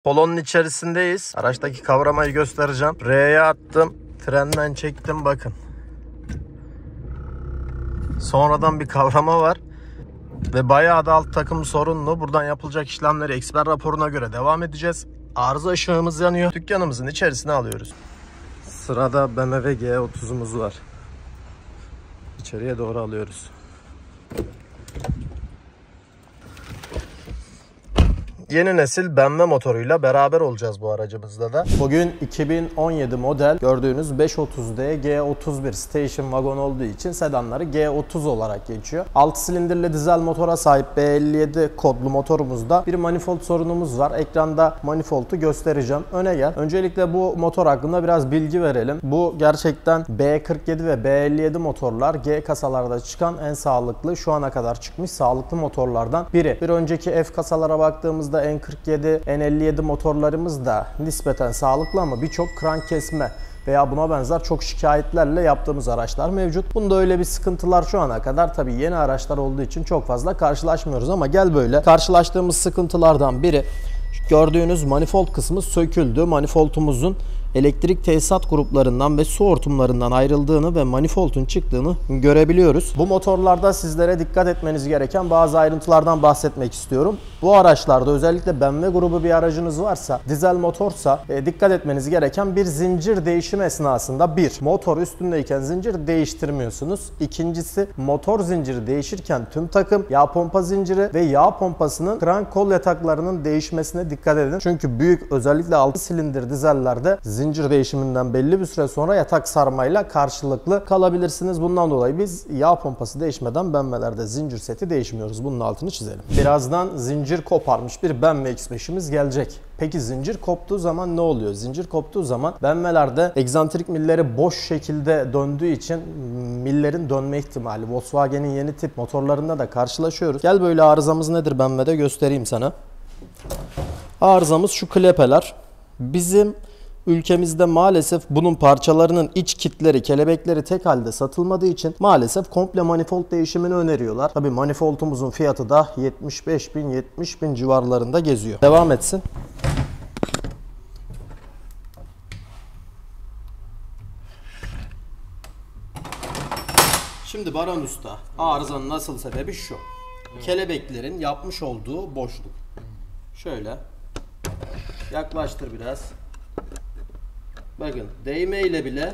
Polonun içerisindeyiz. Araçtaki kavramayı göstereceğim. R'ye attım. Frenden çektim bakın. Sonradan bir kavrama var. Ve bayağı da alt takım sorunlu. Buradan yapılacak işlemleri eksper raporuna göre devam edeceğiz. Arıza ışığımız yanıyor. Dükkanımızın içerisine alıyoruz. Sırada BMW G30'umuz var. İçeriye doğru alıyoruz. Yeni nesil BMW motoruyla beraber olacağız bu aracımızda da. Bugün 2017 model gördüğünüz 530D G31 station wagon olduğu için sedanları G30 olarak geçiyor. 6 silindirli dizel motora sahip B57 kodlu motorumuzda bir manifold sorunumuz var. Ekranda manifoldu göstereceğim. Öne gel. Öncelikle bu motor hakkında biraz bilgi verelim. Bu gerçekten B47 ve B57 motorlar G kasalarda çıkan en sağlıklı, şu ana kadar çıkmış sağlıklı motorlardan biri. Bir önceki F kasalara baktığımızda N47, N57 motorlarımız da nispeten sağlıklı ama birçok krank kesme veya buna benzer çok şikayetlerle yaptığımız araçlar mevcut. Bunda öyle bir sıkıntılar şu ana kadar tabii yeni araçlar olduğu için çok fazla karşılaşmıyoruz ama gel böyle karşılaştığımız sıkıntılardan biri gördüğünüz manifold kısmı söküldü. Manifoldumuzun elektrik tesisat gruplarından ve su hortumlarından ayrıldığını ve manifoldun çıktığını görebiliyoruz. Bu motorlarda sizlere dikkat etmeniz gereken bazı ayrıntılardan bahsetmek istiyorum. Bu araçlarda özellikle BMW grubu bir aracınız varsa, dizel motorsa dikkat etmeniz gereken bir zincir değişimi esnasında motor üstündeyken zincir değiştirmiyorsunuz. İkincisi motor zinciri değişirken tüm takım yağ pompa zinciri ve yağ pompasının krank kol yataklarının değişmesine dikkat edin. Çünkü büyük özellikle 6 silindir dizellerde zincir değişiminden belli bir süre sonra yatak sarmayla karşılıklı kalabilirsiniz. Bundan dolayı biz yağ pompası değişmeden BMW'lerde zincir seti değişmiyoruz. Bunun altını çizelim. Birazdan zincir koparmış bir BMW X5'imiz gelecek. Peki zincir koptuğu zaman ne oluyor? Zincir koptuğu zaman BMW'lerde egzantrik milleri boş şekilde döndüğü için millerin dönme ihtimali Volkswagen'in yeni tip motorlarında da karşılaşıyoruz. Gel böyle arızamız nedir BMW'de göstereyim sana. Arızamız şu klepeler. Bizim ülkemizde maalesef bunun parçalarının iç kitleri, kelebekleri tek halde satılmadığı için maalesef komple manifold değişimini öneriyorlar. Tabii manifoldumuzun fiyatı da 75.000-70.000 civarlarında geziyor. Devam etsin. Şimdi Baran Usta, arızanın asıl sebebi şu. Kelebeklerin yapmış olduğu boşluk. Şöyle yaklaştır biraz. Bakın değme ile bile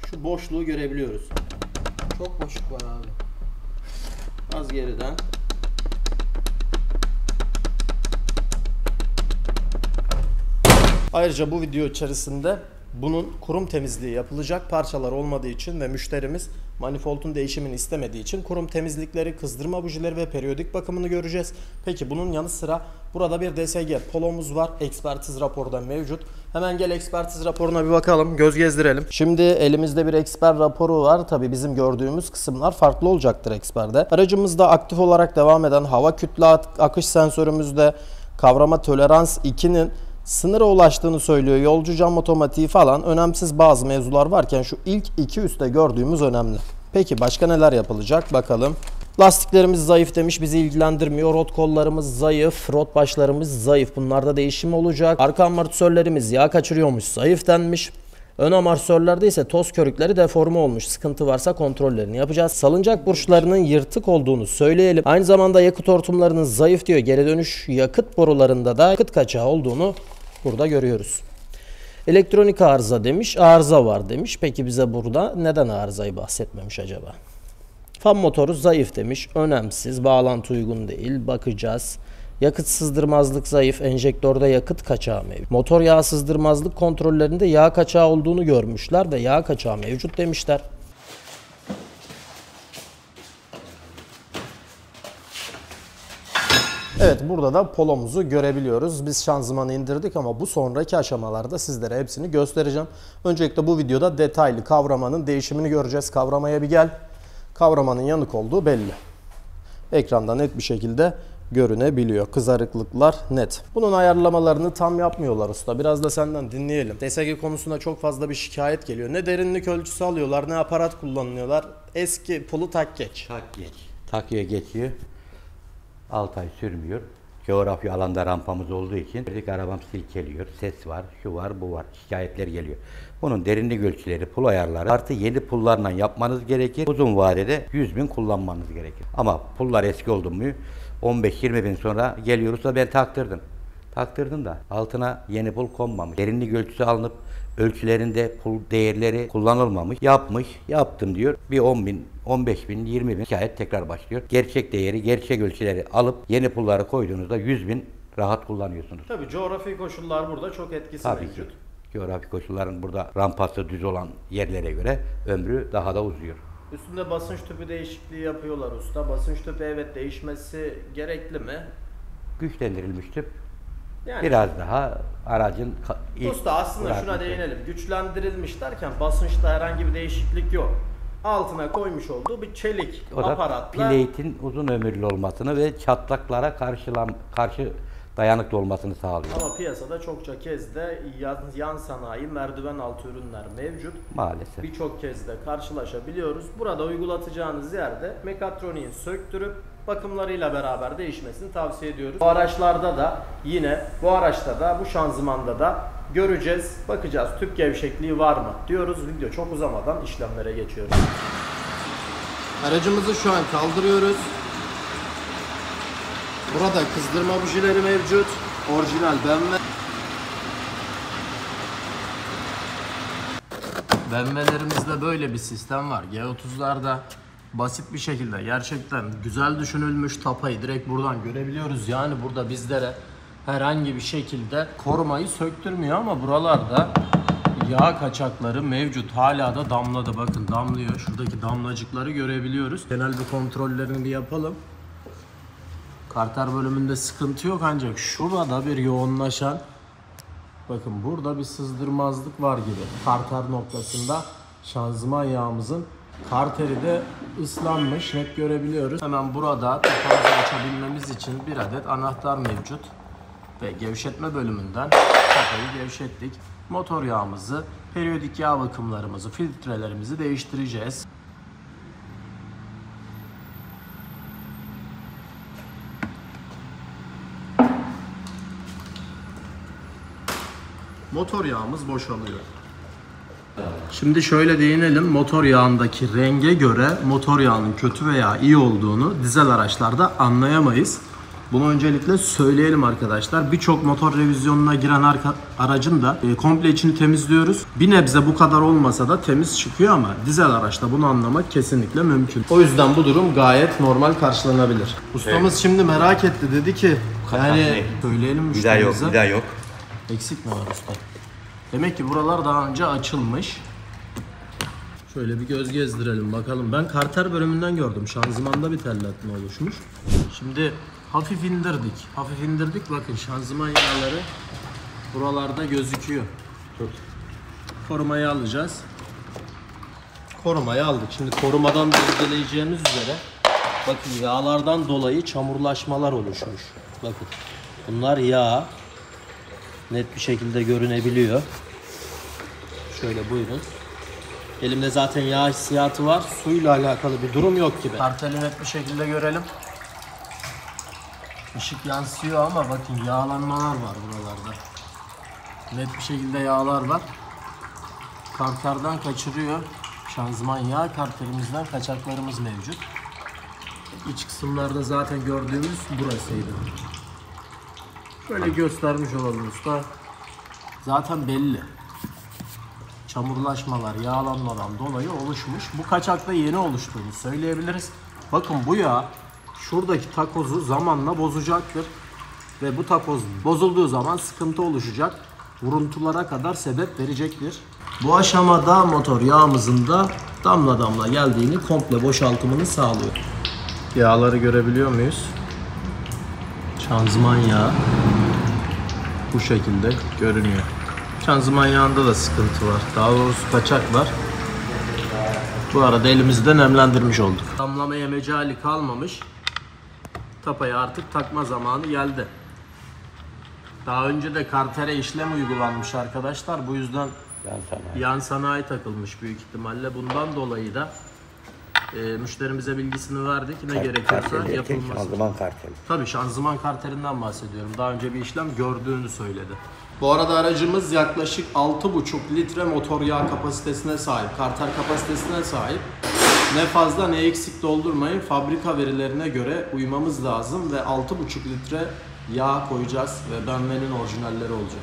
şu boşluğu görebiliyoruz. Çok boşluk var abi. Az geriden. Ayrıca bu video içerisinde bunun kurum temizliği yapılacak, parçalar olmadığı için ve müşterimiz manifoldun değişimini istemediği için kurum temizlikleri, kızdırma bujileri ve periyodik bakımını göreceğiz. Peki bunun yanı sıra burada bir DSG polomuz var. Ekspertiz raporu da mevcut. Hemen gel ekspertiz raporuna bir bakalım. Göz gezdirelim. Şimdi elimizde bir eksper raporu var. Tabii bizim gördüğümüz kısımlar farklı olacaktır eksperde. Aracımızda aktif olarak devam eden hava kütle akış sensörümüzde kavrama tolerans 2'nin sınıra ulaştığını söylüyor. Yolcu cam otomatiği falan önemsiz bazı mevzular varken şu ilk iki üstte gördüğümüz önemli. Peki başka neler yapılacak bakalım. Lastiklerimiz zayıf demiş, bizi ilgilendirmiyor. Rot kollarımız zayıf, rot başlarımız zayıf. Bunlarda değişim olacak. Arka amortisörlerimiz yağ kaçırıyormuş, zayıf denmiş. Ön amortisörlerde ise toz körükleri deforme olmuş. Sıkıntı varsa kontrollerini yapacağız. Salıncak burçlarının yırtık olduğunu söyleyelim. Aynı zamanda yakıt hortumlarının zayıf diyor. Geri dönüş yakıt borularında da yakıt kaçağı olduğunu burada görüyoruz. Elektronik arıza demiş. Arıza var demiş. Peki bize burada neden arızayı bahsetmemiş acaba? Fan motoru zayıf demiş. Önemsiz. Bağlantı uygun değil. Bakacağız. Yakıt sızdırmazlık zayıf. Enjektörde yakıt kaçağı mevcut. Motor yağ sızdırmazlık kontrollerinde yağ kaçağı olduğunu görmüşler ve yağ kaçağı mevcut demişler. Evet, burada da polomuzu görebiliyoruz. Biz şanzımanı indirdik ama bu sonraki aşamalarda sizlere hepsini göstereceğim. Öncelikle bu videoda detaylı kavramanın değişimini göreceğiz. Kavramaya bir gel. Kavramanın yanık olduğu belli. Ekranda net bir şekilde görünebiliyor. Kızarıklıklar net. Bunun ayarlamalarını tam yapmıyorlar usta. Biraz da senden dinleyelim. DSG konusunda çok fazla bir şikayet geliyor. Ne derinlik ölçüsü alıyorlar, ne aparat kullanıyorlar. Eski pulu tak geç. Tak geç. Takıya geçiyor. 6 ay sürmüyor. Coğrafi alanda rampamız olduğu için dedik arabam silkeliyor, ses var, şu var, bu var, şikayetler geliyor. Bunun derinlik ölçüleri, pul ayarları artı yeni pullarla yapmanız gerekir. Uzun vadede 100.000 kullanmanız gerekir. Ama pullar eski oldu mu 15-20 bin sonra geliyoruz da ben taktırdım. Taktırdım da altına yeni pul konmamış. Derinlik ölçüsü alınıp ölçülerinde pul değerleri kullanılmamış. Yaptım diyor. Bir 10.000, 15.000, 20.000 şikayet tekrar başlıyor. Gerçek değeri, gerçek ölçüleri alıp yeni pulları koyduğunuzda 100.000 rahat kullanıyorsunuz. Tabii coğrafi koşullar burada çok etkisi Tabii mevcut. ki. Coğrafi koşulların burada rampası düz olan yerlere göre ömrü daha da uzuyor. Üstünde basınç tüpü değişikliği yapıyorlar usta. Basınç tüpü evet değişmesi gerekli mi? Güçlendirilmiş tüp Yani biraz daha aracın ilk usta aslında şuna bırakması. değinelim. Güçlendirilmiş derken basınçta herhangi bir değişiklik yok. Altına koymuş olduğu bir çelik O da aparatla plate'in uzun ömürlü olmasını ve çatlaklara karşı dayanıklı olmasını sağlıyor. ama piyasada çokça kez de yan sanayi merdiven altı ürünler mevcut. Maalesef. Birçok kez de karşılaşabiliyoruz. Burada uygulatacağınız yerde mekatroniğin söktürüp bakımlarıyla beraber değişmesini tavsiye ediyoruz. Bu araçlarda da yine bu araçta da bu şanzımanda da göreceğiz, bakacağız tüp gevşekliği var mı diyoruz. Video çok uzamadan işlemlere geçiyoruz. Aracımızı şu an kaldırıyoruz. Burada kızdırma bujileri mevcut. Orijinal BMW. BMW'lerimizde böyle bir sistem var. G30'larda basit bir şekilde gerçekten güzel düşünülmüş tapayı direkt buradan görebiliyoruz. Yani burada bizlere herhangi bir şekilde korumayı söktürmüyor ama buralarda yağ kaçakları mevcut. Hala da damladı. Bakın damlıyor. Şuradaki damlacıkları görebiliyoruz. Genel bir kontrollerini bir yapalım. Karter bölümünde sıkıntı yok ancak şurada bir yoğunlaşan, bakın burada bir sızdırmazlık var gibi. Karter noktasında şanzıman yağımızın karteri de ıslanmış, net görebiliyoruz. Hemen burada tapamızı açabilmemiz için bir adet anahtar mevcut. Ve gevşetme bölümünden tapayı gevşettik. Motor yağımızı, periyodik yağ bakımlarımızı, filtrelerimizi değiştireceğiz. Motor yağımız boşalıyor. Şimdi şöyle değinelim. Motor yağındaki renge göre motor yağının kötü veya iyi olduğunu dizel araçlarda anlayamayız. Bunu öncelikle söyleyelim arkadaşlar. Birçok motor revizyonuna giren aracın da komple içini temizliyoruz. Bir nebze bu kadar olmasa da temiz çıkıyor ama dizel araçta bunu anlamak kesinlikle mümkün. O yüzden bu durum gayet normal karşılanabilir. Ustamız şimdi merak etti, dedi ki yani söyleyelim müşterimize. Vida yok. Eksik mi var usta? Demek ki buralar daha önce açılmış. Şöyle bir göz gezdirelim bakalım. Ben karter bölümünden gördüm. Şanzımanda bir telletme oluşmuş. Şimdi hafif indirdik. Hafif indirdik. Bakın şanzıman yağları buralarda gözüküyor. Korumayı alacağız. Korumayı aldık. Şimdi korumadan da izleyeceğimiz üzere bakın yağlardan dolayı çamurlaşmalar oluşmuş. Bakın bunlar yağ. Net bir şekilde görünebiliyor. Şöyle buyurun. Elimde zaten yağ hissiyatı var. Suyla alakalı bir durum yok gibi. Karteli net bir şekilde görelim. Işık yansıyor ama bakın yağlanmalar var buralarda. Net bir şekilde yağlar var. Karterden kaçırıyor. Şanzıman yağ karterimizden kaçaklarımız mevcut. İç kısımlarda zaten gördüğümüz burasıydı. Şöyle göstermiş olalım usta. Zaten belli. Çamurlaşmalar yağlanmadan dolayı oluşmuş. Bu kaçakta yeni oluştuğunu söyleyebiliriz. Bakın bu yağ şuradaki takozu zamanla bozacaktır. Ve bu takoz bozulduğu zaman sıkıntı oluşacak. Vuruntulara kadar sebep verecektir. Bu aşamada motor yağımızın da damla damla geldiğini, komple boşaltımını sağlıyor. Yağları görebiliyor muyuz? Şanzıman yağı bu şekilde görünüyor. Şanzıman yağında da sıkıntı var. Daha doğrusu kaçak var. Bu arada elimizi de nemlendirmiş olduk. Damlamaya mecali kalmamış. Tapayı artık takma zamanı geldi. Daha önce de kartere işlem uygulanmış arkadaşlar. Bu yüzden yan sanayi takılmış büyük ihtimalle. Bundan dolayı da Müşterimize bilgisini verdik. Ne gerekiyorsa yapılması. Şanzıman karteli. Tabii şanzıman karterinden bahsediyorum. Daha önce bir işlem gördüğünü söyledi. Bu arada aracımız yaklaşık 6,5 litre motor yağ kapasitesine sahip. Karter kapasitesine sahip. Ne fazla ne eksik doldurmayın. Fabrika verilerine göre uymamız lazım ve 6,5 litre yağ koyacağız ve BMW'nin orijinalleri olacak.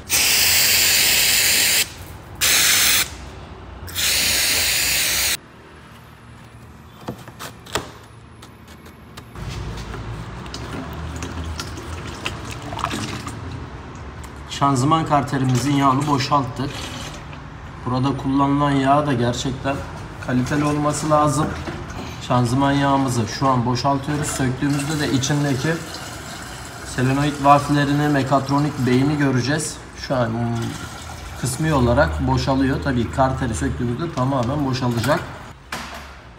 Şanzıman karterimizin yağını boşalttık. Burada kullanılan yağ da gerçekten kaliteli olması lazım. Şanzıman yağımızı şu an boşaltıyoruz. Söktüğümüzde de içindeki selenoid valflerini, mekatronik beyni göreceğiz. Şu an kısmi olarak boşalıyor. Tabii karteri söktüğümüzde tamamen boşalacak.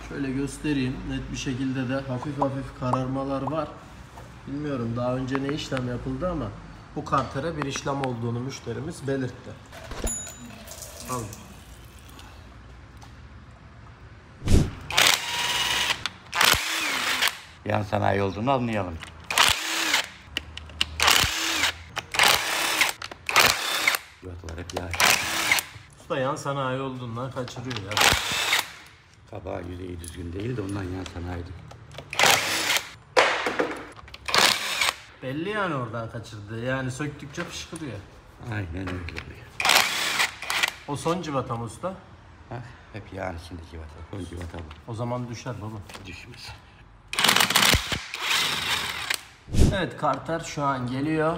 Şöyle göstereyim. Net bir şekilde de hafif hafif kararmalar var. Bilmiyorum daha önce ne işlem yapıldı ama bu kartere bir işlem olduğunu müşterimiz belirtti. Al. Yan sanayi olduğunu anlayalım. Cıvatalar hep yağ. Usta yan sanayi olduğundan kaçırıyor ya. Kabağı yüzeyi düzgün değil de ondan yan sanayiydi. Belli yani oradan kaçırdı. Yani söktükçe fışkırıyor. Aynen öyle oluyor. O son cıvata mı usta? Hah, hep yağın içindeki cıvata. Son cıvata bu. O zaman düşer baba. Düşmez. Evet karter şu an geliyor.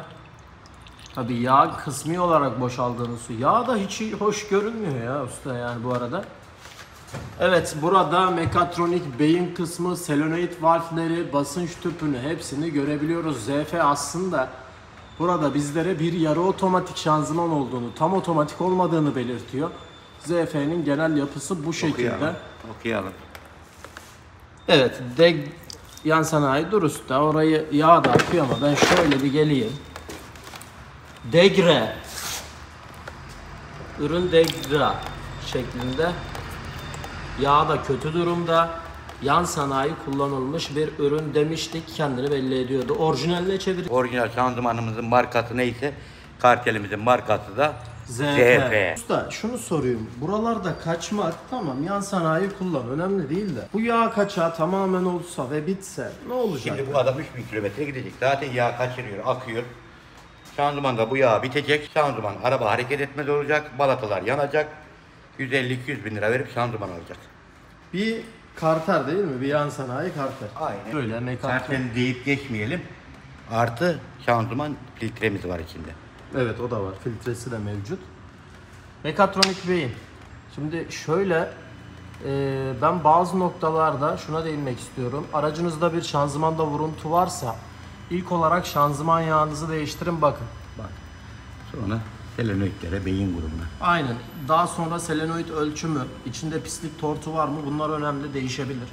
Tabii yağ kısmi olarak boşaldığını su. Yağ da hiç hoş görünmüyor ya usta yani bu arada. Evet burada mekatronik beyin kısmı, selenoid valfleri, basınç tüpünü hepsini görebiliyoruz. ZF aslında burada bizlere bir yarı otomatik şanzıman olduğunu, tam otomatik olmadığını belirtiyor. ZF'nin genel yapısı bu şekilde. Okuyalım. Evet, yan sanayi dur usta. Orayı yağ da akıyor ama ben şöyle bir geleyim. Degre. Ürün Degra şeklinde. Yağ da kötü durumda. Yan sanayi kullanılmış bir ürün demiştik. Kendini belli ediyordu. Orijinaline çevir. Orijinal şanzımanımızın markası neyse kartelimizin markası da ZF. Usta şunu sorayım. Buralarda kaçmak tamam yan sanayi kullan önemli değil de. Bu yağ kaçağı tamamen olsa ve bitse ne olacak? Şimdi bu adam 3000 kilometre gidecek. Zaten yağ kaçırıyor, akıyor. Şanzımanda bu yağ bitecek. Şanzıman araba hareket etmez olacak. Balatalar yanacak. 150-200 bin lira verip şanzıman alacak. Bir karter değil mi? Bir yan sanayi karter. Aynen. Böyle mekatronik. Karteli deyip geçmeyelim. Artı şanzıman filtremiz var içinde. Evet o da var. Filtresi de mevcut. Mekatronik beyin. Şimdi şöyle ben bazı noktalarda şuna değinmek istiyorum. Aracınızda bir şanzımanda vuruntu varsa ilk olarak şanzıman yağınızı değiştirin bakın. Bak. Sonra selenoidlere, beyin grubuna. Aynen. Daha sonra selenoid ölçümü, içinde pislik tortu var mı? Bunlar önemli, değişebilir.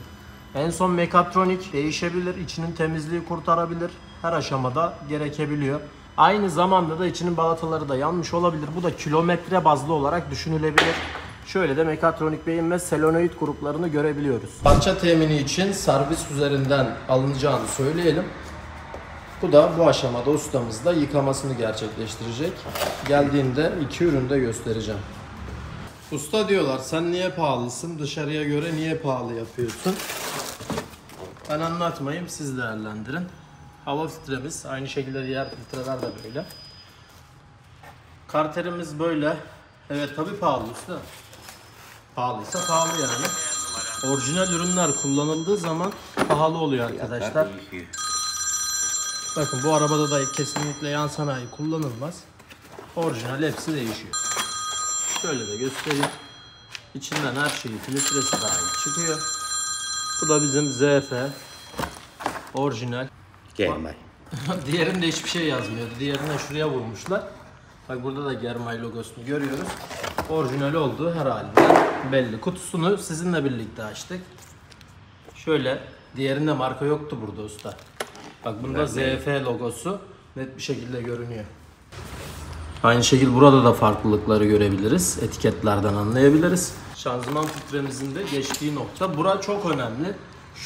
En son mekatronik değişebilir, içinin temizliği kurtarabilir. Her aşamada gerekebiliyor. Aynı zamanda da içinin balataları da yanmış olabilir. Bu da kilometre bazlı olarak düşünülebilir. Şöyle de mekatronik beyin ve selenoid gruplarını görebiliyoruz. Parça temini için servis üzerinden alınacağını söyleyelim. Bu da bu aşamada ustamız da yıkamasını gerçekleştirecek. Geldiğinde iki ürünü de göstereceğim. Usta diyorlar sen niye pahalısın? Dışarıya göre niye pahalı yapıyorsun? Ben anlatmayayım, siz değerlendirin. Hava filtremiz aynı şekilde diğer filtreler de böyle. Karterimiz böyle. Evet tabi pahalı usta. Pahalıysa pahalı yani. Orijinal ürünler kullanıldığı zaman pahalı oluyor arkadaşlar. Bakın bu arabada da kesinlikle yan sanayi kullanılmaz. Orijinal hepsi değişiyor. Şöyle de göstereyim. İçinden her şeyi filtresi dahil çıkıyor. Bu da bizim ZF. Orijinal. Germay. Diğerinde hiçbir şey yazmıyordu. Diğerine şuraya vurmuşlar. Bak burada da Germay logosunu görüyoruz. Orijinal olduğu her halinden belli. Kutusunu sizinle birlikte açtık. Şöyle. Diğerinde marka yoktu burada usta. Bak bunda ZF logosu net bir şekilde görünüyor. Aynı şekilde burada da farklılıkları görebiliriz. Etiketlerden anlayabiliriz. Şanzıman filtremizin de geçtiği nokta. Bura çok önemli.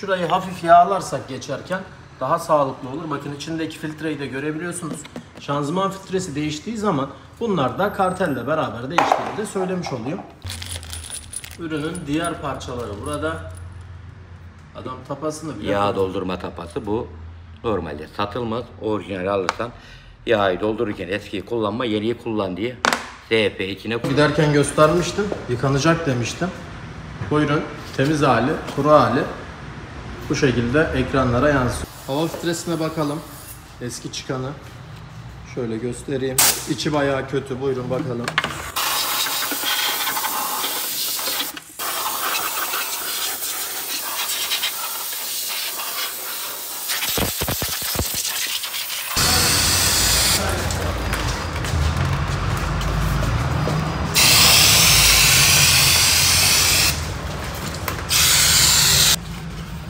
Şurayı hafif yağlarsak geçerken daha sağlıklı olur. Bakın içindeki filtreyi de görebiliyorsunuz. Şanzıman filtresi değiştiği zaman bunlar da kartelle beraber değiştiğini de söylemiş olayım. Ürünün diğer parçaları burada. Adam tapasını bile... Yağ doldurma tapası bu. Normalde satılmaz. Orijinal alırsan yağı doldururken eskiyi kullanma, yeniyi kullan diye ZP içine koy. Giderken göstermiştim. Yıkanacak demiştim. Buyurun. Temiz hali, kuru hali bu şekilde ekranlara yansıyor. Hava filtresine bakalım. Eski çıkanı. Şöyle göstereyim. İçi bayağı kötü. Buyurun bakalım.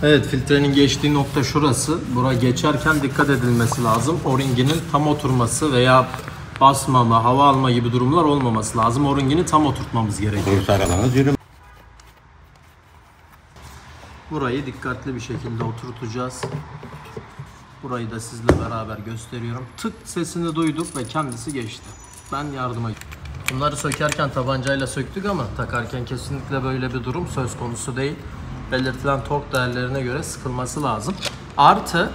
Evet, filtrenin geçtiği nokta şurası. Buraya geçerken dikkat edilmesi lazım. O-ringinin tam oturması veya basmama, hava alma gibi durumlar olmaması lazım. O-ringini tam oturtmamız gerekiyor. Burası arabanız yürüm. Burayı dikkatli bir şekilde oturtacağız. Burayı da sizle beraber gösteriyorum. Tık sesini duyduk ve kendisi geçti. Ben yardıma gittim. Bunları sökerken tabancayla söktük ama takarken kesinlikle böyle bir durum söz konusu değil. Belirtilen tork değerlerine göre sıkılması lazım. Artı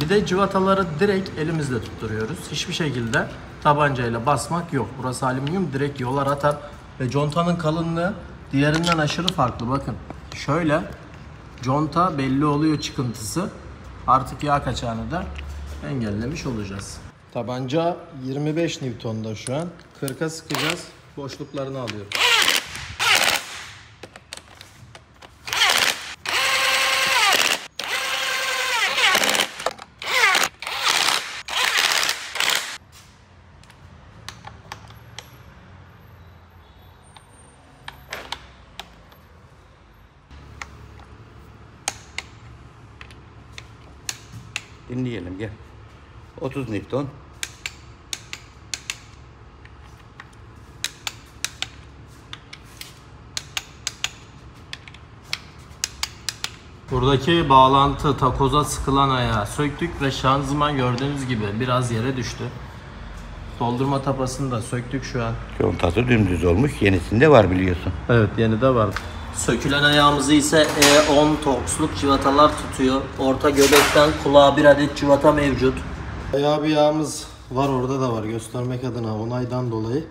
bir de cıvataları direkt elimizle tutturuyoruz. Hiçbir şekilde tabancayla basmak yok. Burası alüminyum, direkt yolar atar. Ve contanın kalınlığı diğerinden aşırı farklı. Bakın şöyle conta belli oluyor çıkıntısı. Artık yağ kaçağını da engellemiş olacağız. Tabanca 25 Newton'da şu an. 40'a sıkacağız. Boşluklarını alıyorum. Dinleyelim gel. 30 Newton. Buradaki bağlantı takoza sıkılan ayağı söktük ve şanzıman gördüğünüz gibi biraz yere düştü. Doldurma tapasını da söktük şu an. Contası dümdüz olmuş. Yenisinde var biliyorsun. Evet, yeni de var. Sökülen ayağımızı ise E10 torksluk cıvatalar tutuyor. Orta göbekten kulağa bir adet cıvata mevcut. Bayağı bir yağımız var, orada da var, göstermek adına onaydan dolayı.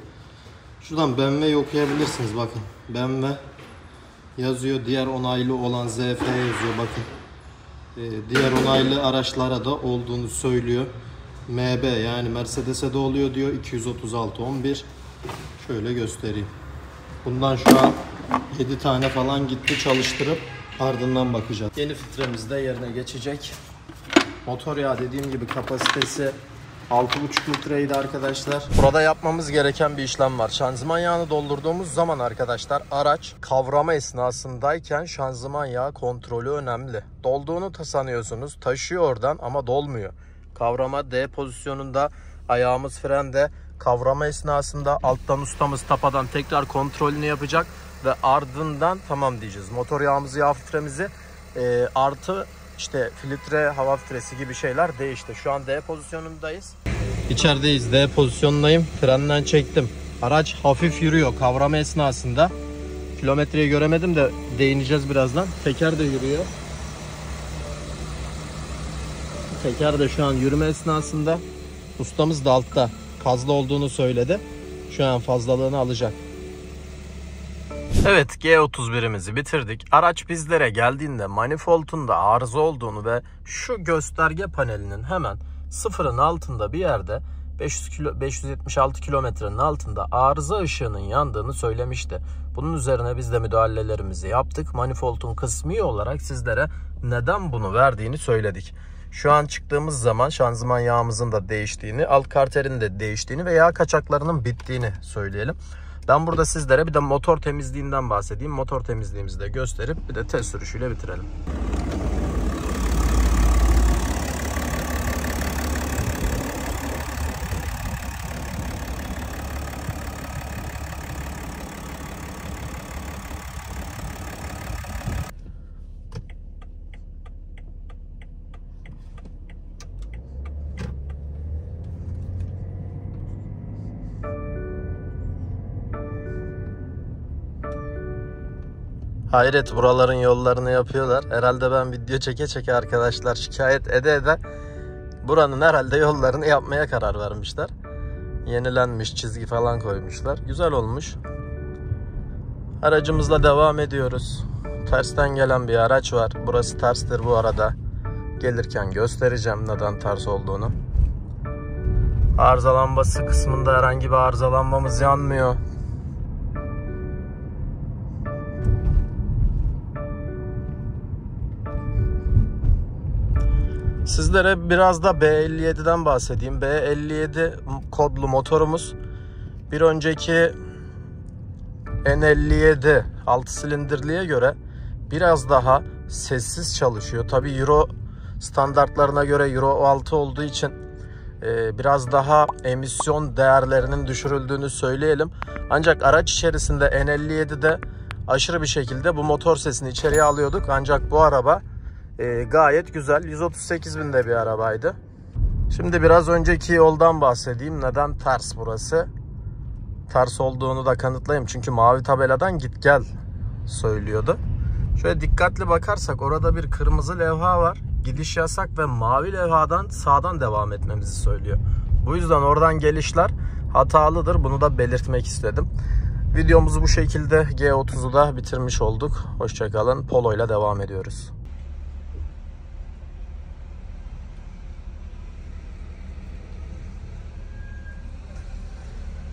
Şuradan BMW okuyabilirsiniz, bakın. BMW yazıyor, diğer onaylı olan ZF yazıyor, bakın. Diğer onaylı araçlara da olduğunu söylüyor. MB yani Mercedes'e de oluyor diyor. 236-11. Şöyle göstereyim. Bundan şu an 7 tane falan gitti, çalıştırıp ardından bakacağız. Yeni filtremiz de yerine geçecek. Motor yağı dediğim gibi kapasitesi 6,5 litreydi arkadaşlar. Burada yapmamız gereken bir işlem var. Şanzıman yağını doldurduğumuz zaman arkadaşlar araç kavrama esnasındayken şanzıman yağı kontrolü önemli. Dolduğunu sanıyorsunuz, taşıyor oradan ama dolmuyor. Kavrama D pozisyonunda, ayağımız frende. Kavrama esnasında alttan ustamız tapadan tekrar kontrolünü yapacak ve ardından tamam diyeceğiz. Motor yağımızı, yağ filtremizi artı işte filtre, hava filtresi gibi şeyler değişti. Şu an D pozisyonundayız. İçerideyiz. D pozisyonundayım. Frenden çektim. Araç hafif yürüyor kavrama esnasında. Kilometreyi göremedim de değineceğiz birazdan. Teker de yürüyor. Teker de şu an yürüme esnasında. Ustamız da altta fazla olduğunu söyledi. Şu an fazlalığını alacak. Evet, G31'imizi bitirdik. Araç bizlere geldiğinde manifoldunda arıza olduğunu ve şu gösterge panelinin hemen sıfırın altında bir yerde 576 kilometrenin altında arıza ışığının yandığını söylemişti. Bunun üzerine biz de müdahalelerimizi yaptık. Manifoldun kısmi olarak sizlere neden bunu verdiğini söyledik. Şu an çıktığımız zaman şanzıman yağımızın da değiştiğini, alt karterin de değiştiğini ve yağ kaçaklarının bittiğini söyleyelim. Ben burada sizlere bir de motor temizliğinden bahsedeyim. Motor temizliğimizi de gösterip bir de test sürüşüyle bitirelim. Hayret, buraların yollarını yapıyorlar. Herhalde ben video çeke çeke arkadaşlar şikayet ede buranın herhalde yollarını yapmaya karar vermişler. Yenilenmiş, çizgi falan koymuşlar. Güzel olmuş. Aracımızla devam ediyoruz. Tersten gelen bir araç var. Burası terstir bu arada. Gelirken göstereceğim neden ters olduğunu. Arıza lambası kısmında herhangi bir arızalanmamız yanmıyor. Sizlere biraz da B57'den bahsedeyim. B57 kodlu motorumuz. Bir önceki N57 6 silindirliğe göre biraz daha sessiz çalışıyor. Tabii Euro standartlarına göre Euro 6 olduğu için biraz daha emisyon değerlerinin düşürüldüğünü söyleyelim. Ancak araç içerisinde N57'de aşırı bir şekilde bu motor sesini içeriye alıyorduk. Ancak bu araba gayet güzel. 138.000'de bir arabaydı. Şimdi biraz önceki yoldan bahsedeyim. Neden ters burası? Ters olduğunu da kanıtlayayım. Çünkü mavi tabeladan git gel söylüyordu. Şöyle dikkatli bakarsak orada bir kırmızı levha var. Gidiş yasak ve mavi levhadan sağdan devam etmemizi söylüyor. Bu yüzden oradan gelişler hatalıdır. Bunu da belirtmek istedim. Videomuzu bu şekilde G30'u da bitirmiş olduk. Hoşçakalın. Polo ile devam ediyoruz.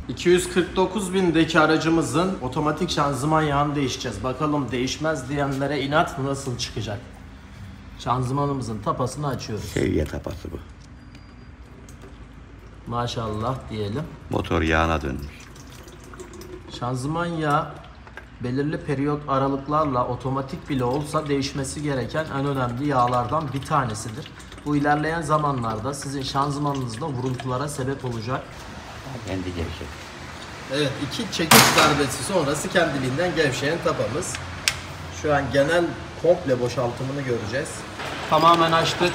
249.000'deki aracımızın otomatik şanzıman yağını değişeceğiz. Bakalım değişmez diyenlere inat nasıl çıkacak? Şanzımanımızın tapasını açıyoruz. Seviye tapası bu. Maşallah diyelim. Motor yağına dönmüş. Şanzıman yağı belirli periyot aralıklarla otomatik bile olsa değişmesi gereken en önemli yağlardan bir tanesidir. Bu ilerleyen zamanlarda sizin şanzımanınızda vuruntulara sebep olacak. Kendi gevşek. Evet, 2 çekiş darbesi sonrası kendiliğinden gevşeyen tapamız. Şu an genel komple boşaltımını göreceğiz. Tamamen açtık.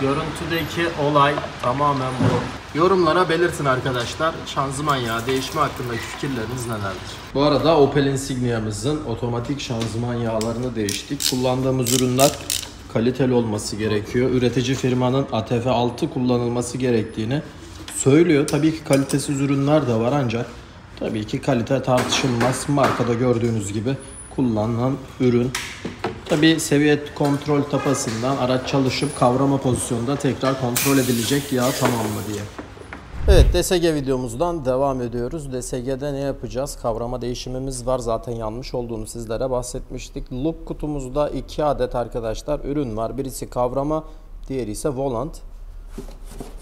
Görüntüdeki olay tamamen bu. Yorumlara belirtin arkadaşlar. Şanzıman yağı değişimi hakkındaki fikirleriniz nelerdir? Bu arada Opel Insignia'mızın otomatik şanzıman yağlarını değiştik. Kullandığımız ürünler kaliteli olması gerekiyor. Üretici firmanın ATF 6 kullanılması gerektiğini söylüyor. Tabii ki kalitesiz ürünler de var ancak tabii ki kalite tartışılmaz. Markada gördüğünüz gibi kullanılan ürün. Tabii seviye kontrol tapasından araç çalışıp kavrama pozisyonunda tekrar kontrol edilecek yağ tamam mı diye. Evet, DSG videomuzdan devam ediyoruz. DSG'de ne yapacağız? Kavrama değişimimiz var. Zaten yanlış olduğunu sizlere bahsetmiştik. Loop kutumuzda 2 adet arkadaşlar ürün var. Birisi kavrama, diğeri ise volant.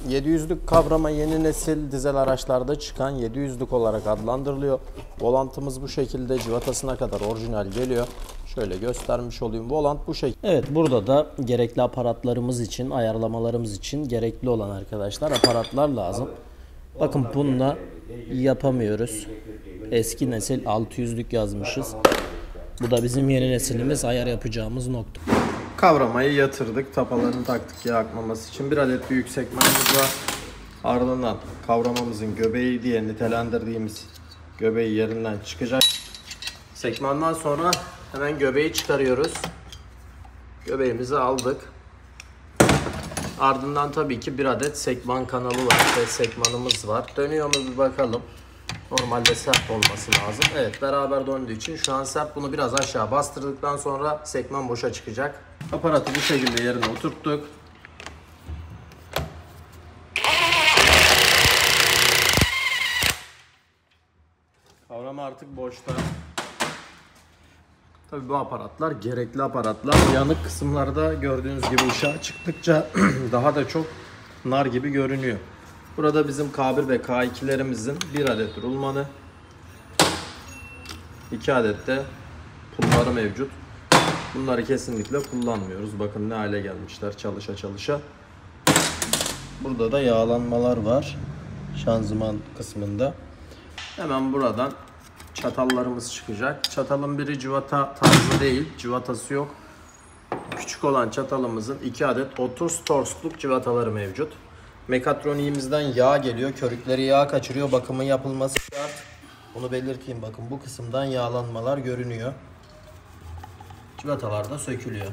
700'lük kavrama yeni nesil dizel araçlarda çıkan 700'lük olarak adlandırılıyor. Volantımız bu şekilde civatasına kadar orijinal geliyor. Şöyle göstermiş olayım. Volant bu şekilde. Evet, burada da gerekli aparatlarımız için, ayarlamalarımız için gerekli olan arkadaşlar aparatlar lazım. Bakın bununla yapamıyoruz. Eski nesil 600'lük yazmışız. Bu da bizim yeni nesilimiz, ayar yapacağımız nokta. Kavramayı yatırdık. Tapalarını taktık yağ akmaması için. Bir adet büyük sekmanımız var. Ardından kavramamızın göbeği diye nitelendirdiğimiz göbeği yerinden çıkacak. Sekmandan sonra hemen göbeği çıkarıyoruz. Göbeğimizi aldık. Ardından tabii ki bir adet sekman kanalı var. Sekmanımız var. Dönüyor mu bir bakalım. Normalde sert olması lazım. Evet, beraber döndüğü için şu an sert. Bunu biraz aşağı bastırdıktan sonra sekman boşa çıkacak. Aparatı bu şekilde yerine oturttuk. Kavrama artık boşta. Tabii bu aparatlar gerekli aparatlar. Yanık kısımlarda gördüğünüz gibi ışığa çıktıkça daha da çok nar gibi görünüyor. Burada bizim K1 ve K2'lerimizin bir adet rulmanı, 2 adet de pulları mevcut. Bunları kesinlikle kullanmıyoruz. Bakın ne hale gelmişler çalışa çalışa. Burada da yağlanmalar var şanzıman kısmında. Hemen buradan çatallarımız çıkacak. Çatalın biri cıvata tarzı değil. Cıvatası yok. Küçük olan çatalımızın 2 adet 30 torsluk cıvataları mevcut. Mekatroniğimizden yağ geliyor. Körükleri yağ kaçırıyor. Bakımın yapılması şart. Bunu belirteyim, bakın bu kısımdan yağlanmalar görünüyor. Civatalar da sökülüyor.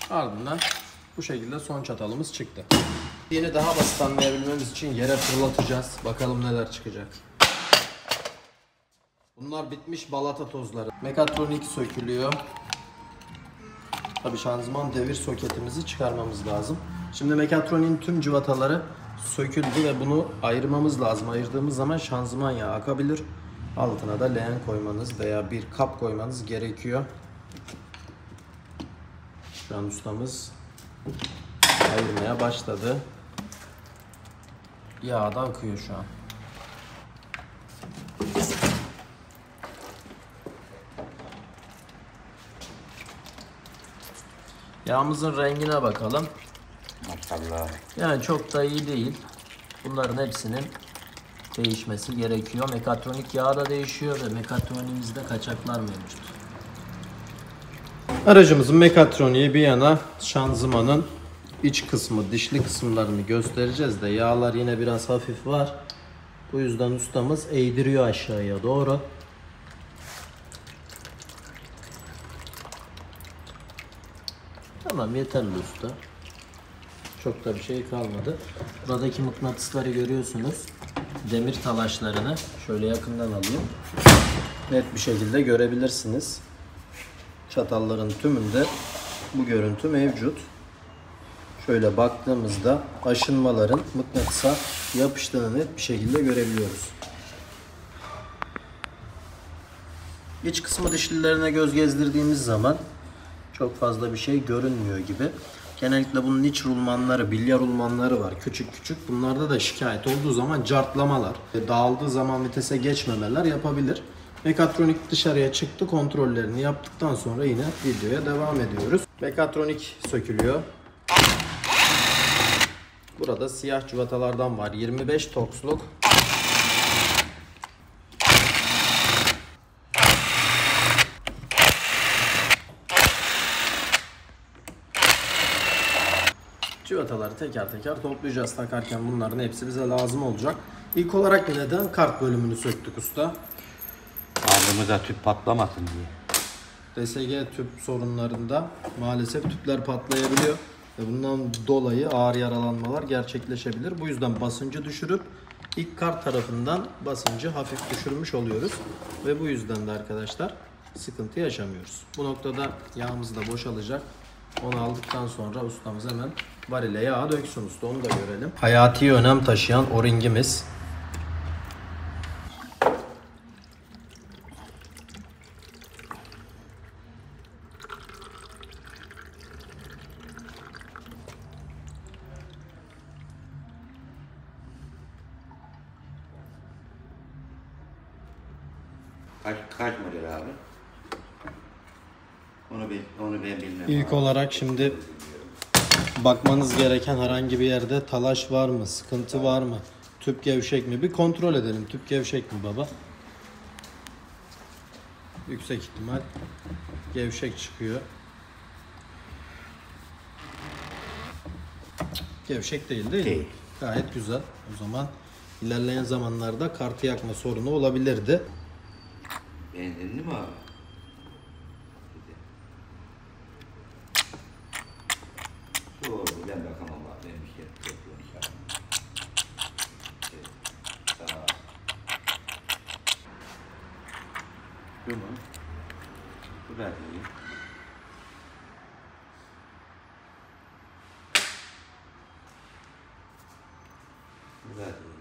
Ardından bu şekilde son çatalımız çıktı. Yine daha basit anlayabilmemiz için yere fırlatacağız. Bakalım neler çıkacak. Bunlar bitmiş balata tozları. Mekatronik sökülüyor. Tabii şanzıman devir soketimizi çıkarmamız lazım. Şimdi mekatroniğin tüm cıvataları söküldü ve bunu ayırmamız lazım. Ayırdığımız zaman şanzıman yağı akabilir. Altına da leğen koymanız veya bir kap koymanız gerekiyor. Şu an ustamız ayırmaya başladı. Yağ da akıyor şu an. Yağımızın rengine bakalım. Maşallah. Yani çok da iyi değil. Bunların hepsinin değişmesi gerekiyor. Mekatronik yağ da değişiyor ve mekatroniğimizde kaçaklar mevcut. Aracımızın mekatroniği bir yana, şanzımanın iç kısmı, dişli kısımlarını göstereceğiz de yağlar yine biraz hafif var. Bu yüzden ustamız eğdiriyor aşağıya doğru. Tamam, yeterli usta. Çok da bir şey kalmadı. Buradaki mıknatısları görüyorsunuz. Demir talaşlarını şöyle yakından alayım. Net bir şekilde görebilirsiniz. Çatalların tümünde bu görüntü mevcut. Şöyle baktığımızda aşınmaların mıknatısa yapıştığını net bir şekilde görebiliyoruz. İç kısmı dişlilerine göz gezdirdiğimiz zaman çok fazla bir şey görünmüyor gibi. Genellikle bunun iç rulmanları, bilya rulmanları var. Küçük küçük. Bunlarda da şikayet olduğu zaman cartlamalar, dağıldığı zaman vitese geçmemeler yapabilir. Mekatronik dışarıya çıktı. Kontrollerini yaptıktan sonra yine videoya devam ediyoruz. Mekatronik sökülüyor. Burada siyah cıvatalardan var. 25 toksluk. Cıvataları teker teker toplayacağız. Takarken bunların hepsi bize lazım olacak. İlk olarak neden kart bölümünü söktük usta? Ağzımıza tüp patlamasın diye. DSG tüp sorunlarında maalesef tüpler patlayabiliyor. Ve bundan dolayı ağır yaralanmalar gerçekleşebilir. Bu yüzden basıncı düşürüp ilk kart tarafından basıncı hafif düşürmüş oluyoruz. Ve bu yüzden de arkadaşlar sıkıntı yaşamıyoruz. Bu noktada yağımız da boşalacak. Onu aldıktan sonra ustamız hemen varile yağı döksün usta, onu da görelim. Hayati önem taşıyan o-ringimiz. Kaç model abi? Onu ben bilmem. İlk olarak şimdi bakmanız gereken herhangi bir yerde talaş var mı, sıkıntı var mı, tüp gevşek mi? Bir kontrol edelim. Tüp gevşek mi baba? Yüksek ihtimal gevşek çıkıyor. Gevşek değil mi? Değil. Gayet güzel. O zaman ilerleyen zamanlarda kartı yakma sorunu olabilirdi. Benzinli mi abi? Doğru, ben bakamam abi. Ben bir şey yapıyorum. Sağ ol. Şu mu? Bu da iyi. Bu da iyi.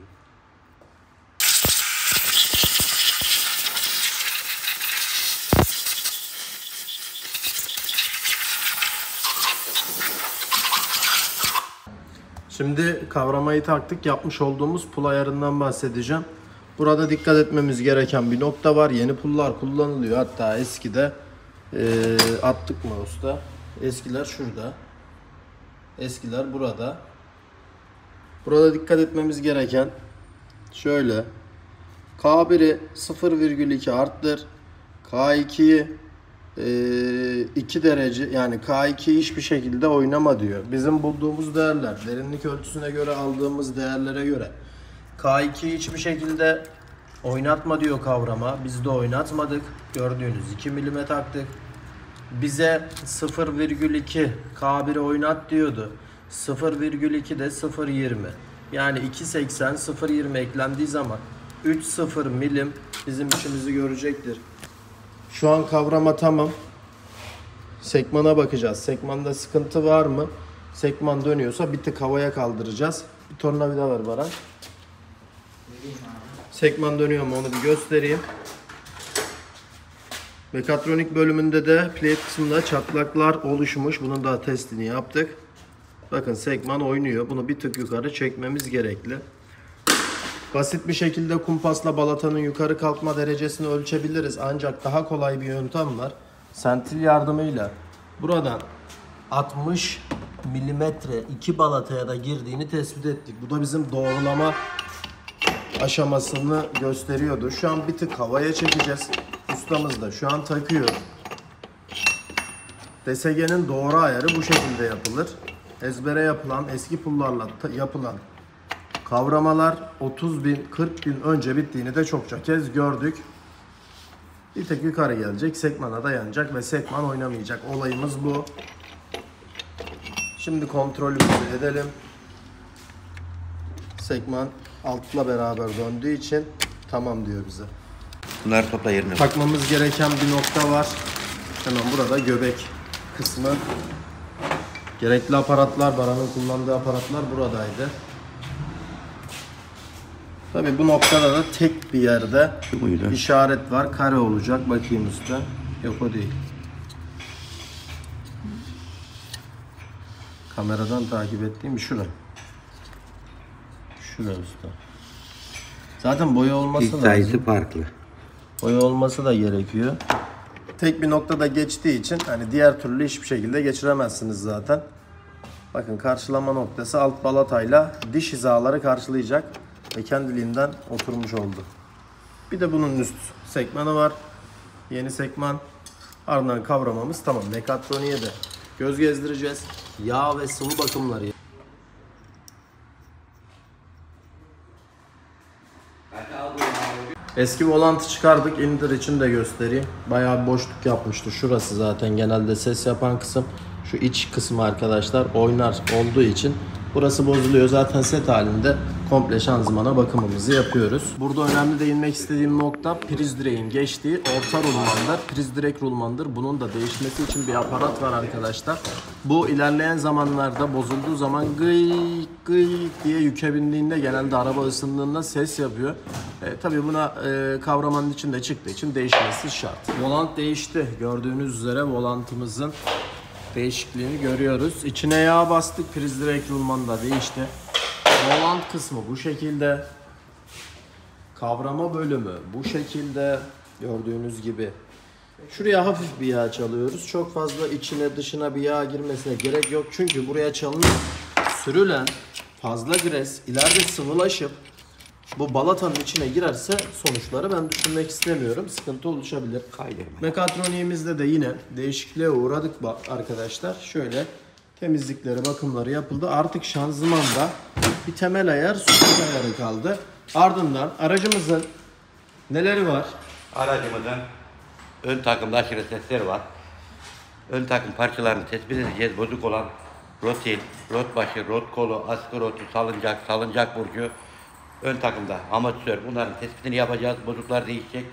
Şimdi kavramayı taktık. Yapmış olduğumuz pul ayarından bahsedeceğim. Burada dikkat etmemiz gereken bir nokta var. Yeni pullar kullanılıyor. Hatta eskide attık mı usta? Eskiler şurada. Eskiler burada. Burada dikkat etmemiz gereken Şöyle. K1'i 0,2 arttır. K2'yi 2 derece, yani K2'yi hiçbir şekilde oynama diyor. Bizim bulduğumuz değerler, derinlik ölçüsüne göre aldığımız değerlere göre K2'yi hiçbir şekilde oynatma diyor kavrama. Biz de oynatmadık. Gördüğünüz 2 mm taktık. Bize 0,2 K1'i oynat diyordu. 0,2 de 0,20. Yani 2,80 0,20 eklendiği zaman 3,0 milim bizim işimizi görecektir. Şu an kavrama tamam. Sekmana bakacağız. Sekmanda sıkıntı var mı? Sekman dönüyorsa bir tık havaya kaldıracağız. Bir tornavida ver Baran. Sekman dönüyor mu onu bir göstereyim. Mekatronik bölümünde de plate kısmında çatlaklar oluşmuş. Bunun da testini yaptık. Bakın sekman oynuyor. Bunu bir tık yukarı çekmemiz gerekli. Basit bir şekilde kumpasla balatanın yukarı kalkma derecesini ölçebiliriz. Ancak daha kolay bir yöntem var. Sentil yardımıyla buradan 60 milimetre 2 balataya da girdiğini tespit ettik. Bu da bizim doğrulama aşamasını gösteriyordu. Şu an bir tık havaya çekeceğiz. Ustamız da şu an takıyor. DSG'nin doğru ayarı bu şekilde yapılır. Ezbere yapılan, eski pullarla yapılan kavramalar 30 bin, 40 bin önce bittiğini de çokça kez gördük. Bir tek yukarı gelecek, sekmana dayanacak ve sekman oynamayacak. Olayımız bu. Şimdi kontrolümüzü edelim. Sekman altla beraber döndüğü için tamam diyor bize. Bunları topla yerine. Takmamız gereken bir nokta var. Hemen burada göbek kısmı. Gerekli aparatlar, Baran'ın kullandığı aparatlar buradaydı. Tabii bu noktada da tek bir yerde işaret var. Kare olacak. Bakayım usta. Yok o değil. Kameradan takip ettiğim şura. Şura usta. Zaten boya olması lazım. Sayısı farklı. Boya olması da gerekiyor. Tek bir noktada geçtiği için hani diğer türlü hiçbir şekilde geçiremezsiniz zaten. Bakın karşılama noktası alt balatayla diş hizaları karşılayacak ve kendiliğinden oturmuş oldu. Bir de bunun üst sekmanı var. Yeni sekman. Ardından kavramamız tamam. Mekatroniğe de göz gezdireceğiz. Yağ ve sıvı bakımları. Eski volantı çıkardık. İndir için de göstereyim. Bayağı bir boşluk yapmıştı. Şurası zaten genelde ses yapan kısım. Şu iç kısmı arkadaşlar oynar olduğu için burası bozuluyor. Zaten set halinde komple şanzımana bakımımızı yapıyoruz. Burada önemli değinmek istediğim nokta priz direğin geçtiği orta rulmandır. Priz direk rulmandır. Bunun da değişmesi için bir aparat var arkadaşlar. Bu ilerleyen zamanlarda bozulduğu zaman gıy gıy diye yüke bindiğinde genelde araba ısındığında ses yapıyor. Tabii buna kavramanın içinde çıktığı için değişmesi şart. Volant değişti. Gördüğünüz üzere volantımızın değişikliğini görüyoruz. İçine yağ bastık. Priz direk rulmanı da değişti. Volant kısmı bu şekilde. Kavrama bölümü bu şekilde. Gördüğünüz gibi. Şuraya hafif bir yağ çalıyoruz. Çok fazla içine dışına bir yağ girmesine gerek yok. Çünkü buraya sürülen fazla gres ileride sıvılaşıp bu balatanın içine girerse sonuçları ben düşünmek istemiyorum. Sıkıntı oluşabilir. Mekatroniğimizde de yine değişikliğe uğradık arkadaşlar. Şöyle temizlikleri, bakımları yapıldı. Artık şanzımanda bir temel ayar, sütun ayarı kaldı. Ardından aracımızın neleri var? Aracımızın ön takımda aşırı sesleri var. Ön takım parçalarını tespit edeceğiz. Bozuk olan rotil, rot başı, rot kolu, askı rotu, salıncak burcu. Ön takımda amortisör. Bunların tespitini yapacağız. Bozuklar değişecek.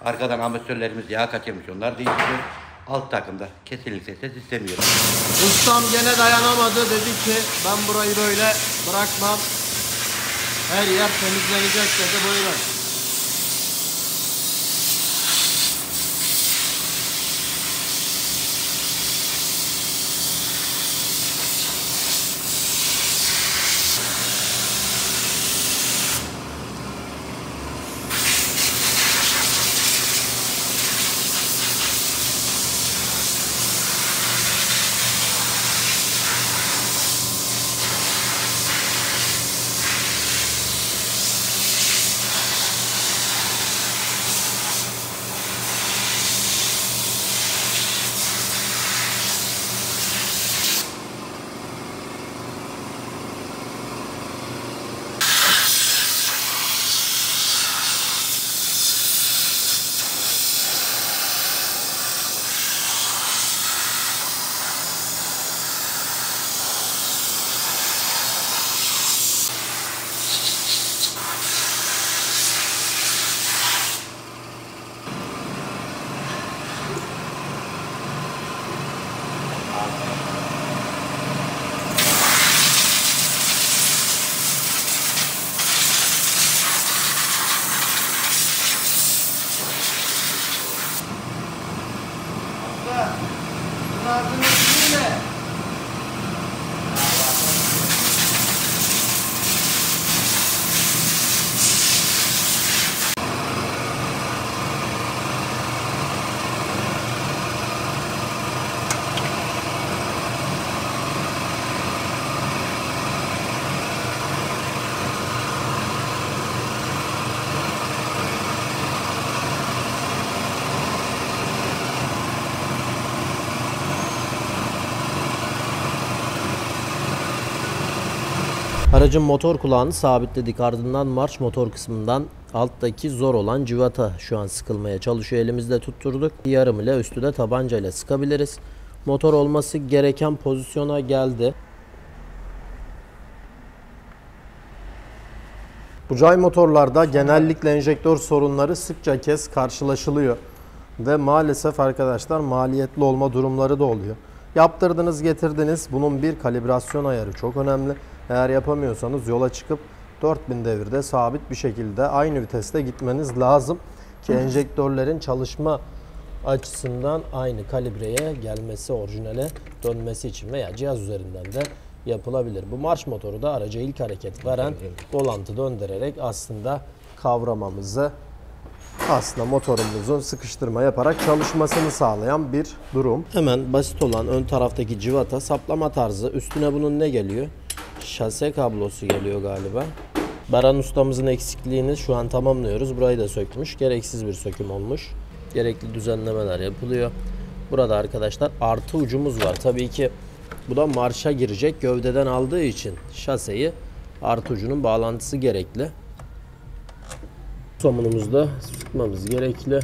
Arkadan amortisörlerimiz yağ kaçırmış. Onlar değişecek. Alt takımda kesinlikle ses istemiyorum. Ustam gene dayanamadı. Dedi ki ben burayı böyle bırakmam. Her yer temizlenecek dedi. Buyurun. Aracın motor kulağını sabitledik. Ardından marş motor kısmından alttaki zor olan cıvata şu an sıkılmaya çalışıyor. Elimizde tutturduk. Yarım ile üstü de tabanca ile sıkabiliriz. Motor olması gereken pozisyona geldi. Bucay motorlarda genellikle enjektör sorunları sıkça kez karşılaşılıyor. Ve maalesef arkadaşlar maliyetli olma durumları da oluyor. Yaptırdınız getirdiniz. Bunun bir kalibrasyon ayarı çok önemli. Eğer yapamıyorsanız yola çıkıp 4000 devirde sabit bir şekilde aynı viteste gitmeniz lazım. Ki enjektörlerin çalışma açısından aynı kalibreye gelmesi, orijinale dönmesi için veya cihaz üzerinden de yapılabilir. Bu marş motoru da araca ilk hareket veren volantı döndürerek aslında kavramamızı, aslında motorumuzun sıkıştırma yaparak çalışmasını sağlayan bir durum. Hemen basit olan ön taraftaki cıvata saplama tarzı. Üstüne bunun ne geliyor? Şase kablosu geliyor galiba. Baran ustamızın eksikliğini şu an tamamlıyoruz. Burayı da sökmüş. Gereksiz bir söküm olmuş. Gerekli düzenlemeler yapılıyor. Burada arkadaşlar artı ucumuz var. Tabii ki bu da marşa girecek. Gövdeden aldığı için şaseyi artı ucunun bağlantısı gerekli. Somunumuzu da sıkmamız gerekli.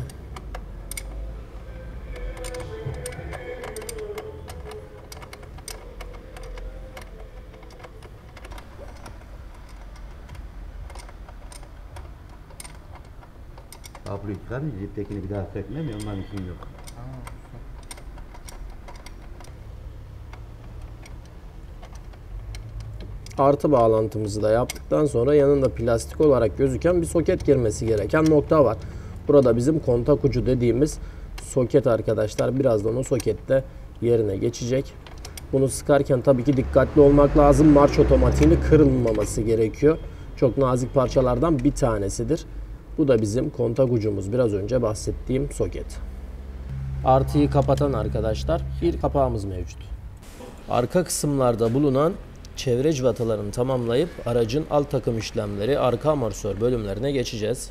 Kabloyu çıkarınca ciptekini bir daha sökmem ya, onların için yok. Artı bağlantımızı da yaptıktan sonra yanında plastik olarak gözüken bir soket girmesi gereken nokta var. Burada bizim kontak ucu dediğimiz soket arkadaşlar. Birazdan o sokette yerine geçecek. Bunu sıkarken tabii ki dikkatli olmak lazım. Marş otomatiğini kırılmaması gerekiyor. Çok nazik parçalardan bir tanesidir. Bu da bizim kontak ucumuz. Biraz önce bahsettiğim soket. Artıyı kapatan arkadaşlar bir kapağımız mevcut. Arka kısımlarda bulunan çevre cıvatalarını tamamlayıp aracın alt takım işlemleri, arka amortisör bölümlerine geçeceğiz.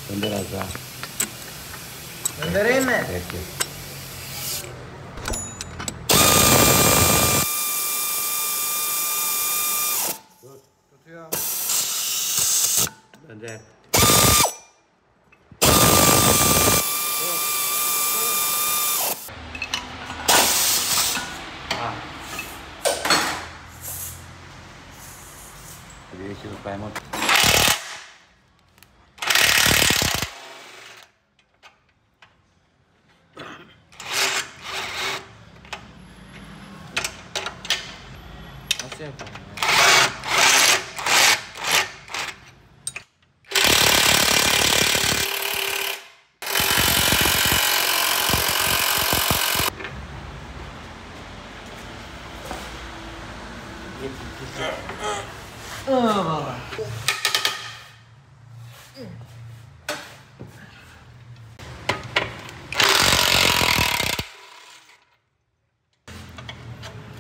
Gönder az daha. Göndereyim mi? Peki. Tutuyor. Gönder. Bir yeşil kaymak. Nasıl yapalım ya?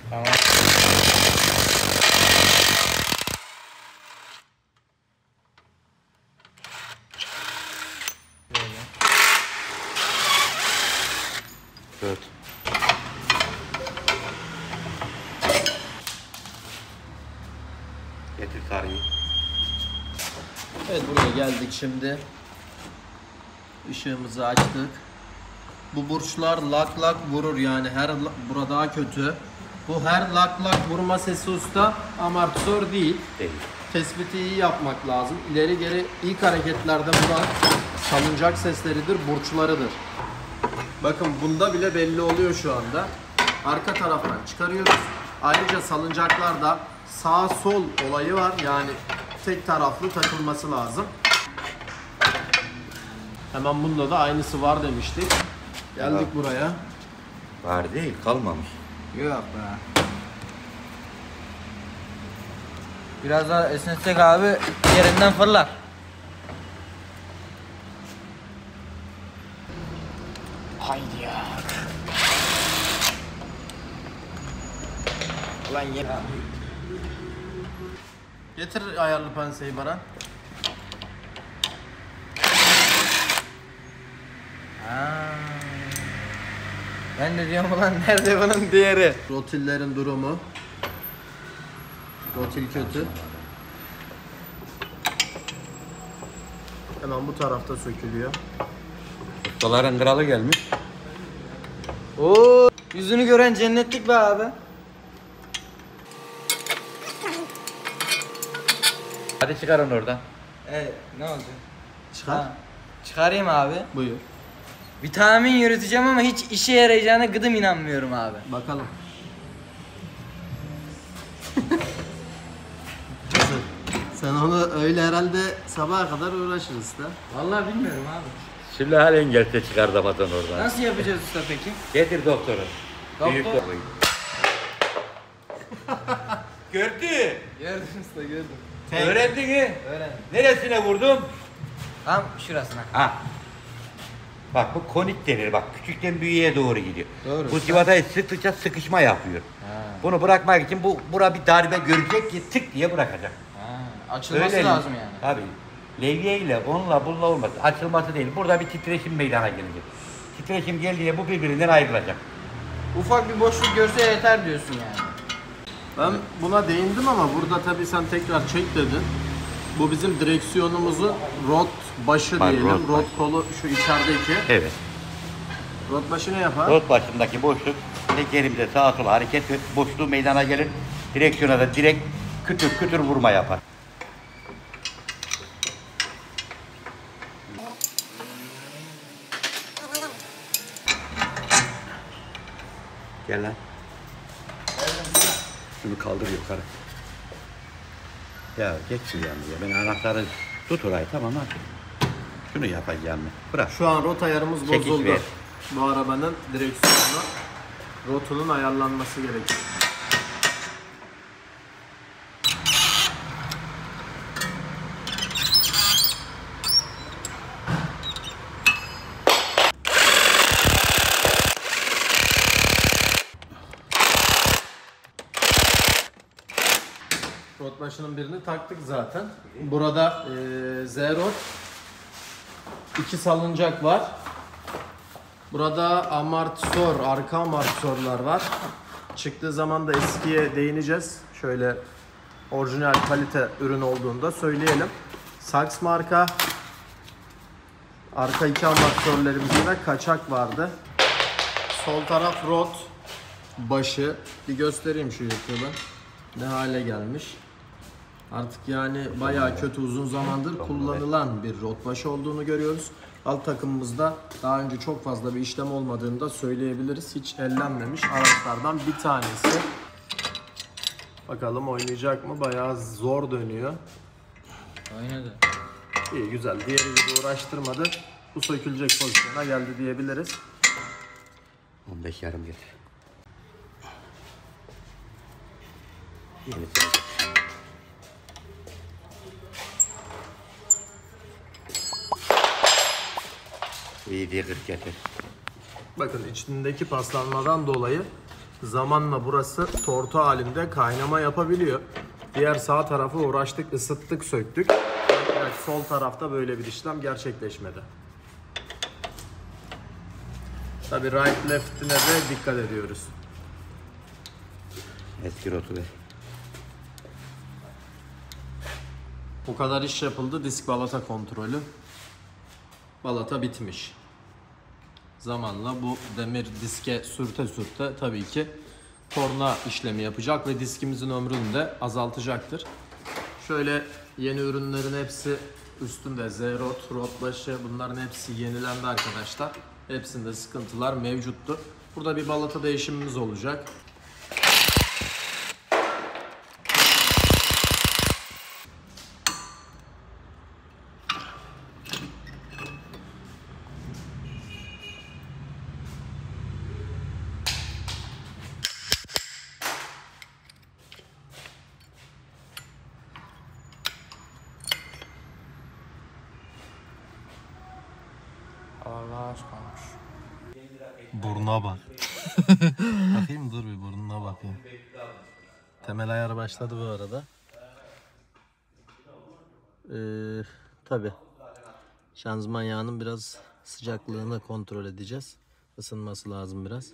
Tamam. Dört. Getir sarıyı. Evet, buraya geldik şimdi. Işığımızı açtık. Bu burçlar lak lak vurur yani burada daha kötü. Bu her lak lak vurma sesi usta amortisör değil. Değil. Tespiti iyi yapmak lazım. İleri geri ilk hareketlerde vuran salıncak sesleridir, burçlarıdır. Bakın bunda bile belli oluyor şu anda. Arka taraftan çıkarıyoruz. Ayrıca salıncaklarda sağ sol olayı var. Yani tek taraflı takılması lazım. Hemen bunda da aynısı var demiştik. Geldik buraya. Var değil, kalmamış. Yok be. Biraz daha esnetsek abi yerinden fırlar. Haydi ya. Ulan Getir ayarlı penseyi Baran. Ben de diyorum ulan nerede bunun diğeri? Rotillerin durumu. Rotil kötü. Hemen bu tarafta sökülüyor. Ustaların kralı gelmiş. Oo, yüzünü gören cennetlik be abi. Hadi çıkarın oradan. Ne olacak? Çıkar. Ha, çıkarayım abi. Buyur. Vitamin yürüteceğim ama hiç işe yarayacağına gıdım inanmıyorum abi. Bakalım. Sen onu öyle herhalde sabaha kadar uğraşırız da. Vallahi bilmiyorum abi. Şimdi halen gelse çıkartamazsan oradan. Nasıl yapacağız usta peki? Getir doktoru. Doktor. Büyük doktor. Gördü. Gördüm usta gördüm. Öğrendin mi? Öğrendim. Neresine vurdum? Tam şurasına. Ha. Bak bu konik denir bak. Küçükten büyüğe doğru gidiyor. Doğru. Bu civatayı sıktıkça sıkışma yapıyor. Ha. Bunu bırakmak için bura bir darbe görecek ki tık diye bırakacak. Ha. Açılması lazım yani. Tabii. Levye ile onunla bununla olmaz. Açılması değil. Burada bir titreşim meydana gelecek. Titreşim geldiğinde bu birbirinden ayrılacak. Ufak bir boşluk görse yeter diyorsun yani. Ben buna değindim ama burada tabii sen tekrar çek dedin. Bu bizim direksiyonumuzun rot başı Bak, diyelim. rot Rot başı. kolu şu içerideki. Evet. Rot başı ne yapar? Rot başındaki boşluk tekerimize sağa sola hareket boşluğu meydana gelir. Direksiyona da direkt kütür kütür vurma yapar. Gel lan. Şunu kaldır yukarı. Ya geç şu yanına. Ben anahtarı tut orayı tamam hadi. Şunu yapacağım ben. Bırak. Şu an rot ayarımız Çekiş bozuldu. ver. Bu arabanın direksiyonu rotunun ayarlanması gerekiyor. Rot başının birini taktık zaten. Burada Z-Rot 2 salıncak var. Burada amortisör, arka amortisörler var. Çıktığı zaman da eskiye değineceğiz. Şöyle orijinal kalite ürün olduğunda söyleyelim. Saks marka. Arka iki amortisörlerimizde de kaçak vardı. Sol taraf rot başı. Bir göstereyim şu YouTube'u. Ne hale gelmiş. Artık yani bayağı kötü uzun zamandır kullanılan bir rot başı olduğunu görüyoruz. Alt takımımızda daha önce çok fazla bir işlem olmadığını da söyleyebiliriz. Hiç ellenmemiş araçlardan bir tanesi. Bakalım oynayacak mı? Bayağı zor dönüyor. Oynadı. İyi güzel. Diğeri gibi uğraştırmadı. Bu sökülecek pozisyona geldi diyebiliriz. 15 yarım getir. İyi diye 40 getir. Bakın içindeki paslanmadan dolayı zamanla burası tortu halinde kaynama yapabiliyor. Diğer sağ tarafı uğraştık, ısıttık, söktük. Evet, sol tarafta böyle bir işlem gerçekleşmedi. Tabii right left'ine de dikkat ediyoruz. Eski rotu ver. Bu kadar iş yapıldı, disk balata kontrolü. Balata bitmiş. Zamanla bu demir diske sürte sürte tabii ki torna işlemi yapacak ve diskimizin ömrünü de azaltacaktır. Şöyle yeni ürünlerin hepsi üstünde Z-Rot, rot başı bunların hepsi yenilendi arkadaşlar. Hepsinde sıkıntılar mevcuttu. Burada bir balata değişimimiz olacak. Allah aşkına. Burnuna bak. Bakayım dur bir burnuna bakayım. Temel ayarı başladı bu arada. Tabi şanzıman yağının biraz sıcaklığını kontrol edeceğiz. Isınması lazım biraz.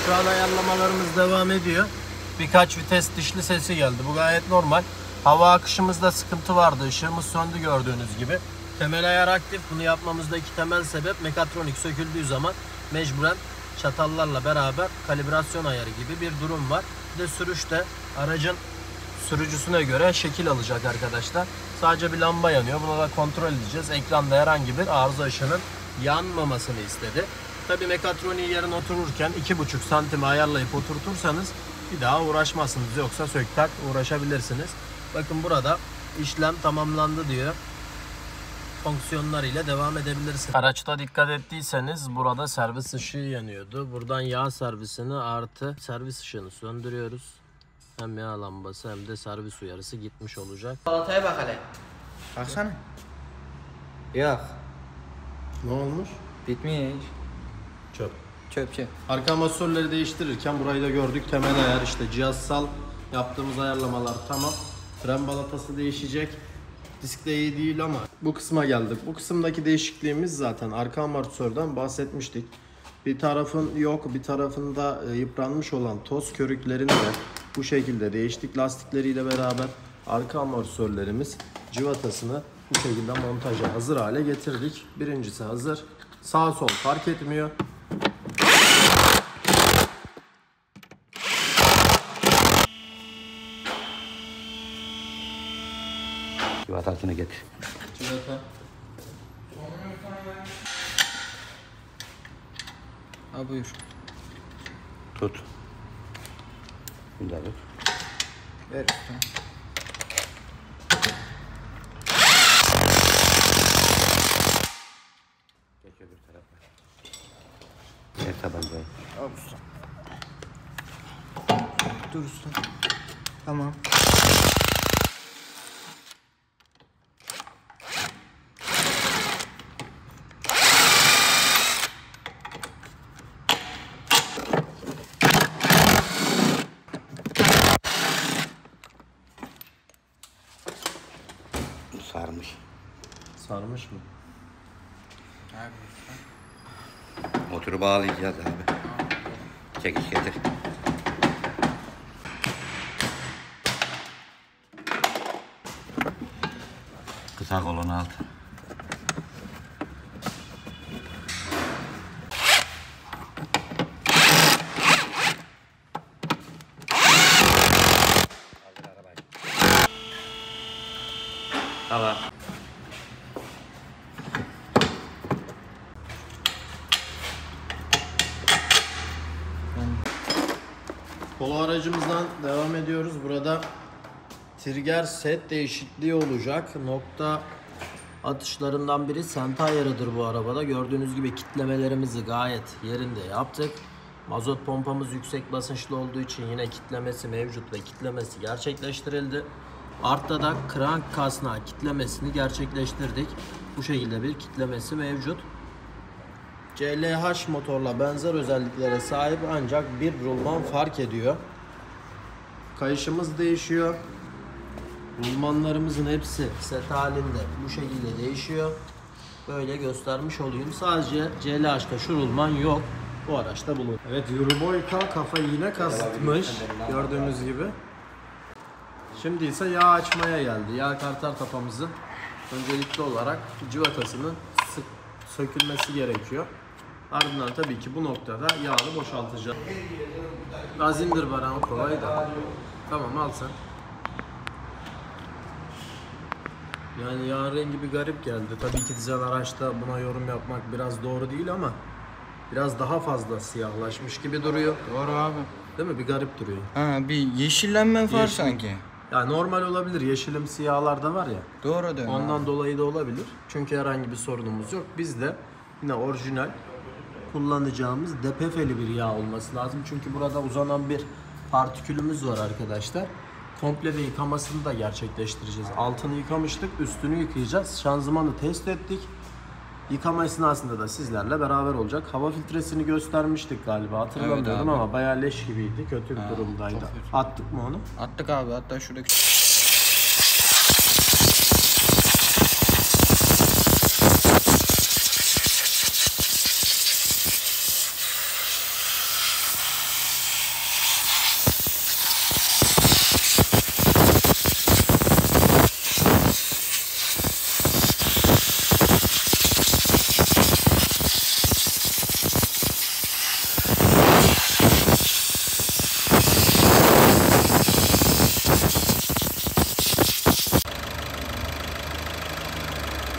Şu an ayarlamalarımız devam ediyor. Birkaç vites dişli sesi geldi. Bu gayet normal. Hava akışımızda sıkıntı vardı. Işığımız söndü gördüğünüz gibi. Temel ayar aktif. Bunu yapmamızdaki temel sebep mekatronik söküldüğü zaman mecburen çatallarla beraber kalibrasyon ayarı gibi bir durum var. Bir de sürüşte aracın sürücüsüne göre şekil alacak arkadaşlar. Sadece bir lamba yanıyor. Bunu da kontrol edeceğiz. Ekranda herhangi bir arıza ışığının yanmamasını istedi. Tabii mekatroniği yarın otururken 2,5 santim ayarlayıp oturtursanız bir daha uğraşmazsınız. Yoksa sök tak uğraşabilirsiniz. Bakın burada işlem tamamlandı diyor. Fonksiyonlarıyla devam edebilirsiniz. Araçta dikkat ettiyseniz burada servis ışığı yanıyordu. Buradan yağ servisini artı servis ışığını söndürüyoruz. Hem yağ lambası hem de servis uyarısı gitmiş olacak. Salataya bak hele. Baksana. Yok. Ne olmuş? Bitmiyor hiç. Çöp. Çöp. Arka amasörleri değiştirirken burayı da gördük. Temel ayar işte cihazsal yaptığımız ayarlamalar tamam. Fren balatası değişecek. Disk de iyi değil ama bu kısma geldik. Bu kısımdaki değişikliğimiz zaten arka amortisörden bahsetmiştik. Bir tarafın yok, bir tarafında yıpranmış olan toz körüklerini de bu şekilde değiştik. Lastikleriyle beraber arka amortisörlerimiz civatasını bu şekilde montaja hazır hale getirdik. Birincisi hazır. Sağ sol fark etmiyor. Civatasını getir. Civata. Ha buyur. Tut. Bunu da tut. Ver üstüne. Geç öbür tarafa. Ver tabancayı. Al usta. Dur usta. Tamam. Sarmış. Sarmış mı? Motoru bağlayacağız abi. Çekiç getir. Kısa kolunu al. Tamam. Polo aracımızdan devam ediyoruz. Burada trigger set değişikliği olacak. Nokta atışlarından biri sent ayarıdır bu arabada. Gördüğünüz gibi kitlemelerimizi gayet yerinde yaptık. Mazot pompamız yüksek basınçlı olduğu için yine kitlemesi mevcut ve kitlemesi gerçekleştirildi. Artta da crank kasnağı kitlemesini gerçekleştirdik. Bu şekilde bir kitlemesi mevcut. CLH motorla benzer özelliklere sahip ancak bir rulman fark ediyor. Kayışımız değişiyor. Rulmanlarımızın hepsi set halinde bu şekilde değişiyor. Böyle göstermiş olayım. Sadece CLH'da şu rulman yok. Bu araçta bulun. Evet, Euroboyka kafayı yine kasıtmış. Gördüğünüz gibi. Şimdi ise yağ açmaya geldi. Yağ kartar tapamızın öncelikli olarak civatasının sökülmesi gerekiyor. Ardından tabii ki bu noktada yağını boşaltacağız. Gaz indir bana, o kolay da. Tamam, al sen. Yani yağın rengi bir garip geldi. Tabii ki dizel araçta buna yorum yapmak biraz doğru değil ama biraz daha fazla siyahlaşmış gibi duruyor. Doğru abi. Değil mi? Bir garip duruyor. Ha bir yeşillenme var Yeşil. sanki. Ya normal olabilir. Yeşilim siyahlar da var ya. Doğru diyorsun. Ondan dolayı da olabilir. Çünkü herhangi bir sorunumuz yok. Biz de yine orijinal kullanacağımız depefeli bir yağ olması lazım. Çünkü burada uzanan bir partikülümüz var arkadaşlar. Komple de yıkamasını da gerçekleştireceğiz. Altını yıkamıştık, üstünü yıkayacağız. Şanzımanı test ettik. Yıkama esnasında da sizlerle beraber olacak. Hava filtresini göstermiştik galiba, hatırlamıyorum evet ama bayağı leş gibiydi, kötü bir durumdaydı. Attık mı onu? Attık abi, hatta şuradaki...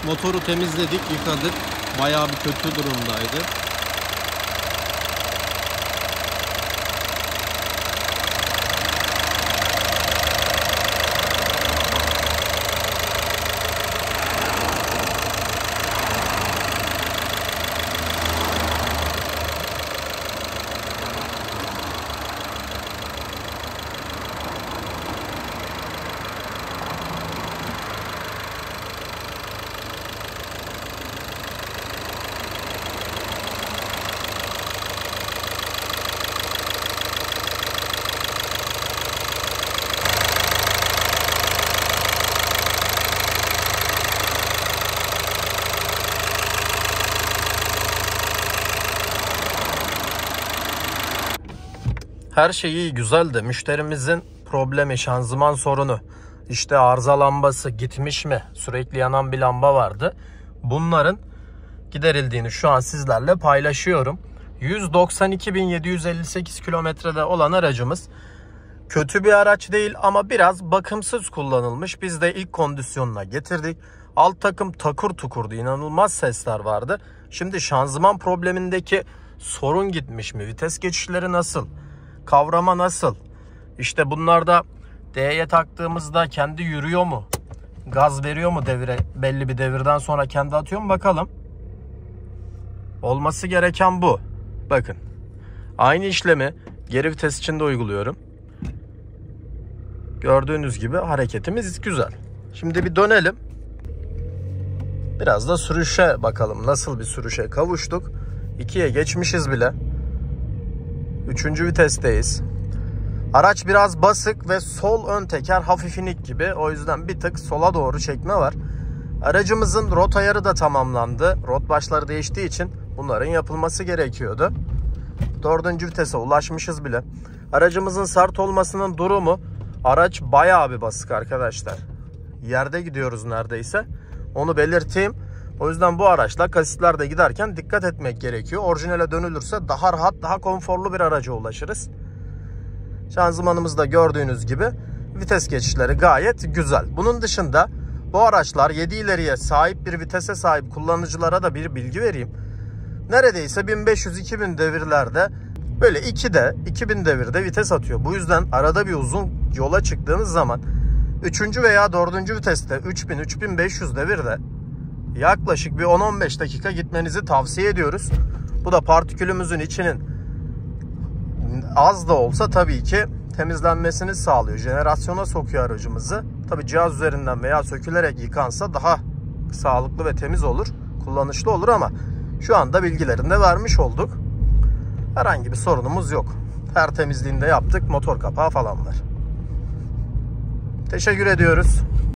Motoru temizledik, yıkadık. Bayağı bir kötü durumdaydı. Her şey iyi güzel de müşterimizin problemi şanzıman sorunu. İşte arıza lambası gitmiş mi? Sürekli yanan bir lamba vardı. Bunların giderildiğini şu an sizlerle paylaşıyorum. 192.758 kilometrede olan aracımız kötü bir araç değil ama biraz bakımsız kullanılmış. Biz de ilk kondisyonuna getirdik. Alt takım takur tukurdu. İnanılmaz sesler vardı. Şimdi şanzıman problemindeki sorun gitmiş mi? Vites geçişleri nasıl? Kavrama nasıl? İşte bunlarda D'ye taktığımızda kendi yürüyor mu? Gaz veriyor mu devire? Belli bir devirden sonra kendi atıyor mu? Bakalım. Olması gereken bu. Bakın. Aynı işlemi geri vites için de uyguluyorum. Gördüğünüz gibi hareketimiz güzel. Şimdi bir dönelim. Biraz da sürüşe bakalım. Nasıl bir sürüşe kavuştuk? 2'ye geçmişiz bile. 3. vitesteyiz. Araç biraz basık ve sol ön teker hafif inik gibi. O yüzden bir tık sola doğru çekme var. Aracımızın rot ayarı da tamamlandı. Rot başları değiştiği için bunların yapılması gerekiyordu. 4. vitese ulaşmışız bile. Aracımızın sert olmasının durumu, araç bayağı bir basık arkadaşlar. Yerde gidiyoruz neredeyse. Onu belirteyim. O yüzden bu araçla kasitlerde giderken dikkat etmek gerekiyor. Orijinale dönülürse daha rahat, daha konforlu bir araca ulaşırız. Şanzımanımızda gördüğünüz gibi vites geçişleri gayet güzel. Bunun dışında bu araçlar 7 ileriye sahip bir vitese sahip kullanıcılara da bir bilgi vereyim. Neredeyse 1500-2000 devirlerde böyle 2'de 2000 devirde vites atıyor. Bu yüzden arada bir uzun yola çıktığınız zaman 3. veya 4. viteste 3000-3500 devirde yaklaşık bir 10-15 dakika gitmenizi tavsiye ediyoruz. Bu da partikülümüzün içinin az da olsa tabii ki temizlenmesini sağlıyor. Jenerasyona sokuyor aracımızı. Tabii cihaz üzerinden veya sökülerek yıkansa daha sağlıklı ve temiz olur. Kullanışlı olur ama şu anda bilgilerini de vermiş olduk. Herhangi bir sorunumuz yok. Her temizliğini de yaptık. Motor kapağı falan var. Teşekkür ediyoruz.